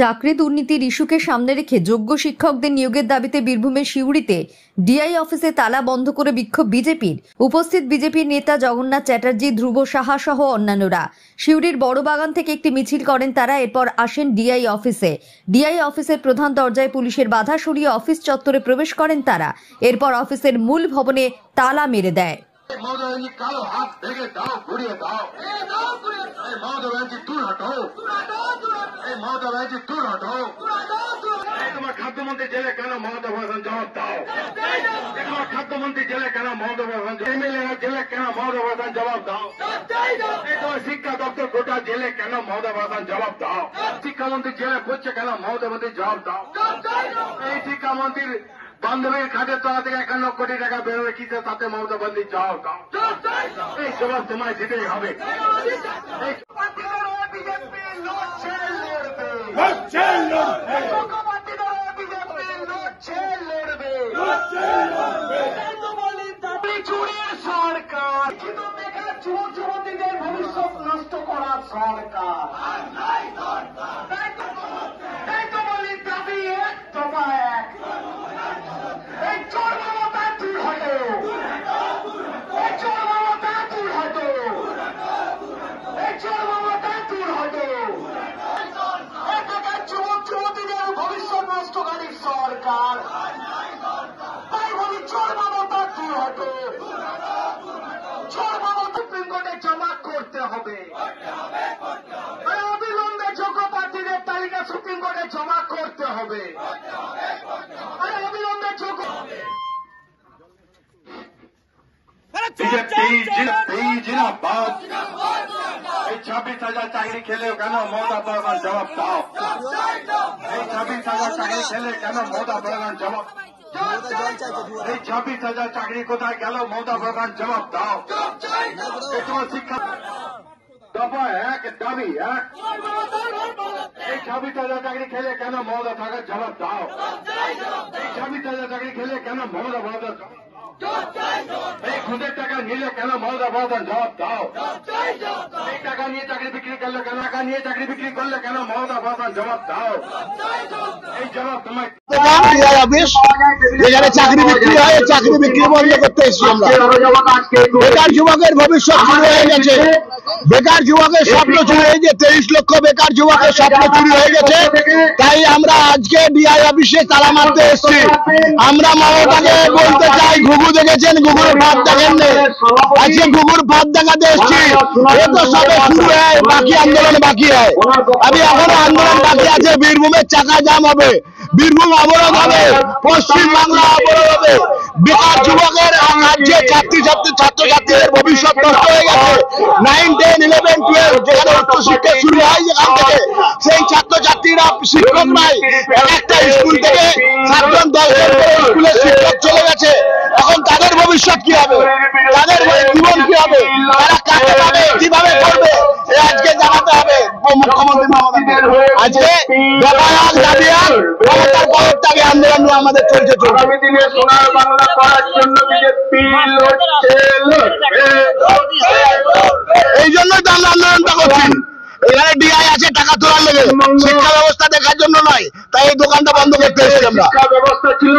চাকরি দুর্নীতির ইস্যুকে সামনে রেখে যোগ্য শিক্ষকদের নিয়োগের দাবিতে বীরভূমের সিউড়িতে ডিআই অফিসে তালা বন্ধ করে বিক্ষোভ বিজেপির। উপস্থিত বিজেপির নেতা জগন্নাথ চ্যাটার্জি, ধ্রুব সাহা সহ অন্যান্যরা। সিউড়ির বড়বাগান থেকে একটি মিছিল করেন তারা। এরপর আসেন ডিআই অফিসে। ডিআই অফিসের প্রধান দরজায় পুলিশের বাধা সরিয়ে অফিস চত্বরে প্রবেশ করেন তারা। এরপর অফিসের মূল ভবনে তালা মেরে দেয়। খাদ্যমন্ত্রী জেলে কেন মমতা ভাষণ জবাব দাও? খাদ্যমন্ত্রী জেলে কেন মমতা ভাষণ, এমএলএরা জেলে কেন মমতা ভাষণ জবাব দাও? তোমার শিক্ষা দপ্তর গোটা জেলে কেন মমতা ভাষণ জবাব দাও? শিক্ষামন্ত্রী জেলে করছে কেন মমতা মন্ত্রী জবাব দাও? এই শিক্ষামন্ত্রীর বান্ধবীর খাটের তলা থেকে 51 কোটি টাকা বেরোবে কিসে, তাতে মমতা বন্দি জবাব দাও। এই জবাব তোমায় দিতেই হবে। সরকার যুবতীদের ভবিষ্যৎ নষ্ট করার সরকার। এই তো বলি দাবি এক, দফা এক। এই চোর মমতা দূর হটো, এই চোর মমতা দূর হটো, এই চোর মমতা দূর হটো। এই থেকে যুবতীদের ভবিষ্যৎ নষ্টকারী সরকার। তাই বলি চোর মমতা দূর হটো, চোর মমতা সুপ্রিম কোর্টে জমা করতে হবে। অবিলম্বে যোগ্য প্রার্থীদের তালিকা সুপ্রিম কোর্টে জমা করতে হবে। অবিলম্বে যোগ্য জিন্দাবাদ। এই 26,000 চাকরি খেলেও কেন মমতা বন্দ্যোপাধ্যায় জবাব দাও? এই 26,000 চাকরি খেলে কেন মমতা বন্দ্যোপাধ্যায় জবাব? এই 26,000 চাকরি কোথায় গেল মমতা বন্দ্যোপাধ্যায় জবাব দাও? এই তোমার শিক্ষা দফা এক, দাবি এক। এই 26,000 চাকরি খেলে কেন মমতা থাকার জবাব দাও? এই 26,000 চাকরি খেলে কেন মমতা বন্দ্যোপাধ্যায়? এই খুদের টাকা নিলে কেন মমতা বন্দ্যোপাধ্যায় জবাব দাও? এই টাকা নিয়ে চাকরি বিক্রি করলে কেন, টাকা নিয়ে চাকরি বিক্রি করলে কেন মমতা বন্দ্যোপাধ্যায় জবাব দাও? এই জবাব তোমায় যেখানে চাকরি বিক্রি হয়, চাকরি বিক্রি বন্ধ করতে এসেছি আমরা। বেকার যুবকের ভবিষ্যৎ চুরি হয়ে গেছে, বেকার যুবকের স্বপ্ন চুরি হয়ে গেছে, 23 লক্ষ বেকার যুবকের স্বপ্ন চুরি হয়ে গেছে। তাই আমরা আজকে ডিআই অফিসে তালা মারতে এসেছি। আমরা মমতাকে বলতে চাই, ঘুঘু দেখেছেন, ঘুঘুর ভাত দেখেননি, আজকে ঘুঘুর ভাত দেখাতে এসেছি। এ তো সবে শুরু হয়, বাকি আন্দোলন বাকি হয়। আমি এখনো আন্দোলন বাকি আছে। বীরভূমের চাকা জাম হবে, বীরভূম অবরোধ হবে, পশ্চিম বাংলা অবরোধ হবে। বেকার যুবকের রাজ্যে ছাত্রছাত্রীদের ভবিষ্যৎ নষ্ট হয়ে গেছে। 9, 10, 11, 12 যেখানে উচ্চশিক্ষা শুরু হয়, যেখান থেকে সেই ছাত্রছাত্রীরা শিক্ষক নাই। একটা স্কুল থেকে 7জন 10জন স্কুলের শিক্ষক চলে গেছে। এখন তাদের ভবিষ্যৎ কি হবে? তাদের জীবন কি হবে? তারা কাকে পাবে, কিভাবে করবে? আজকে জানাতে হবে মুখ্যমন্ত্রী মমতাকে। আজকে মমতার পদত্যাগে আন্দোলন আমাদের চলছে। আগামী দিনে সোনার বাংলা করার জন্য বিজেপি এই জন্যই তো আমরা আন্দোলনটা করছি। এখানে ডিআই আছে টাকা তোলার লেগে, শিক্ষা ব্যবস্থা দেখার জন্য নয়। তাই এই দোকানটা বন্ধ করতে এসেছি আমরা। শিক্ষা ব্যবস্থা ছিল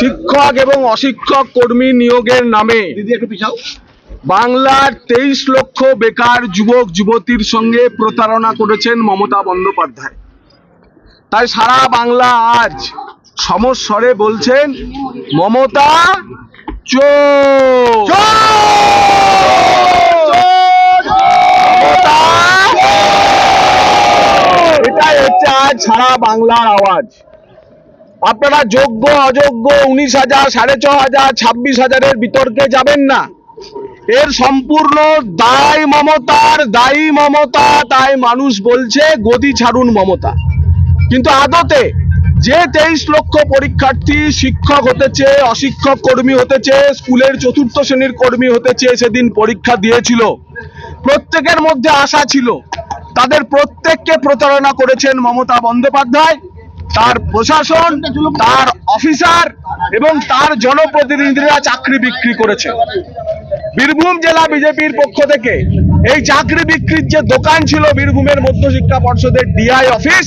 শিক্ষক এবং অশিক্ষক কর্মী নিয়োগের নামে বাংলার 23 লক্ষ বেকার যুবক যুবতীর সঙ্গে প্রতারণা করেছেন মমতা বন্দ্যোপাধ্যায়। তাই সারা বাংলা আজ সমস্বরে বলছেন মমতা চোর, এটাই হচ্ছে আজ সারা বাংলার আওয়াজ। আপনারা যোগ্য অযোগ্য 19,000, 6,500, 26,000-এর বিতর্কে যাবেন না। এর সম্পূর্ণ দায় মমতার, দায়ী মমতা। তাই মানুষ বলছে গদি ছাড়ুন মমতা। কিন্তু আদতে যে 23 লক্ষ পরীক্ষার্থী শিক্ষক হতেছে, অশিক্ষক কর্মী হতেছে, স্কুলের 4র্থ শ্রেণীর কর্মী হতেছে, সেদিন পরীক্ষা দিয়েছিল, প্রত্যেকের মধ্যে আশা ছিল। তাদের প্রত্যেককে প্রতারণা করেছেন মমতা বন্দ্যোপাধ্যায়, তার প্রশাসন, তার অফিসার এবং তার জনপ্রতিনিধিরা চাকরি বিক্রি করেছে। বীরভূম জেলা বিজেপির পক্ষ থেকে এই চাকরি বিক্রির যে দোকান ছিল বীরভূমের মধ্যশিক্ষা পর্ষদের ডিআই অফিস,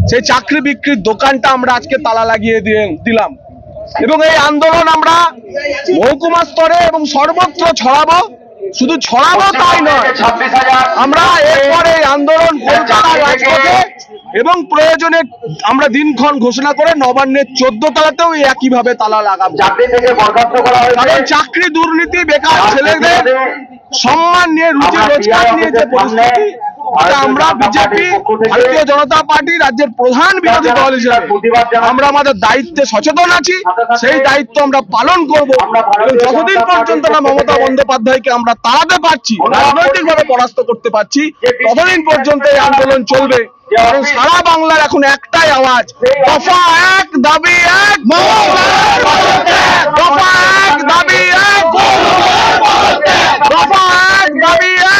সেই চাকরি বিক্রির দোকানটা আমরা আজকে তালা লাগিয়ে দিলাম এবং এই আন্দোলন আমরা মহকুমা স্তরে এবং সর্বত্র ছড়াবো। শুধু ছড়াবো তাই নয়, আমরা এরপরে এই আন্দোলন কলকাতা রাজপথে এবং প্রয়োজনে আমরা দিনক্ষণ ঘোষণা করে নবান্নের 14 তলাতেও একইভাবে তালা লাগাবো। কারণ চাকরি দুর্নীতি, বেকার ছেলেদের সম্মান নিয়ে, রুজি রোজগার নিয়ে যে পরিস্থিতি, এটা আমরা বিজেপি, ভারতীয় জনতা পার্টি, রাজ্যের প্রধান বিরোধী দল হিসেবে আমরা আমাদের দায়িত্বে সচেতন আছি। সেই দায়িত্ব আমরা পালন করব এবং যতদিন পর্যন্ত না মমতা বন্দ্যোপাধ্যায়কে আমরা তাড়াতে পারছি, রাজনৈতিকভাবে পরাস্ত করতে পারছি, ততদিন পর্যন্ত এই আন্দোলন চলবে। কারণ সারা বাংলার এখন একটাই আওয়াজ, দফা 1 দাবি 1, দফা 1 দাবি 1, দফা 1 দাবি 1।